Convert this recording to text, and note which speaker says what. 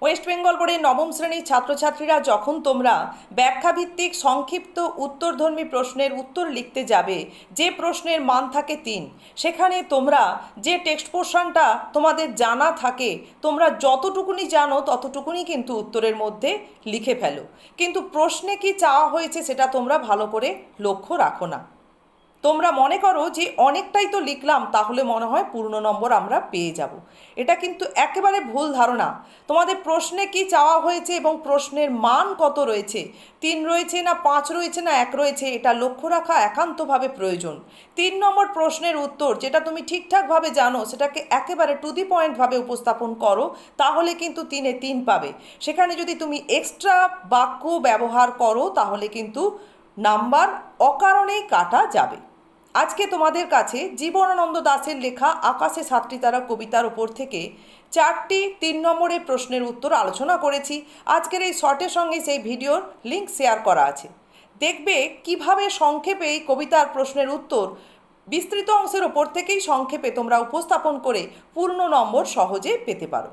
Speaker 1: West Bengal বোর্ডের নবম শ্রেণীর ছাত্রছাত্রীরা যখন তোমরা ব্যাখ্যাভিত্তিক সংক্ষিপ্ত উত্তরধর্মী প্রশ্নের উত্তর লিখতে যাবে, যে প্রশ্নের মান থাকে 3, সেখানে তোমরা যে টেক্সট পোর্শনটা তোমাদের জানা থাকে, তোমরা যতটুকুনি জানো ততটুকুনি কিন্তু উত্তরের মধ্যে লিখে ফেলো, কিন্তু প্রশ্নে কি চাওয়া হয়েছে সেটা তোমরা ভালো করে লক্ষ্য রাখো না। তোমরা মনে করো যে অনেকটাই তো লিখলাম, তাহলে মনে হয় পূর্ণ নম্বর আমরা পেয়ে যাব। এটা কিন্তু একেবারে ভুল ধারণা। তোমাদের প্রশ্নে কি চাওয়া হয়েছে এবং প্রশ্নের মান কত রয়েছে, 3 রয়েছে না 5 রয়েছে না 1 রয়েছে, এটা লক্ষ্য রাখা একান্তভাবে প্রয়োজন। 3 নম্বর প্রশ্নের উত্তর যেটা তুমি ঠিকঠাকভাবে জানো সেটাকে একেবারে টু দি পয়েন্টভাবে উপস্থাপন করো, তাহলে কিন্তু 3-এ 3 পাবে। সেখানে যদি তুমি এক্সট্রা বাক্য ব্যবহার করো তাহলে কিন্তু নাম্বার অকারণেই কাটা যাবে। আজকে তোমাদের কাছে জীবনানন্দ দাশের লেখা আকাশে 7টি তারা কবিতার ওপর থেকে 4টি 3 নম্বরের প্রশ্নের উত্তর আলোচনা করেছি। আজকের এই শর্টের সঙ্গে সেই ভিডিওর লিঙ্ক শেয়ার করা আছে। দেখবে কিভাবে সংক্ষেপে এই কবিতার প্রশ্নের উত্তর বিস্তৃত অংশের ওপর থেকেই সংক্ষেপে তোমরা উপস্থাপন করে পূর্ণ নম্বর সহজে পেতে পারো।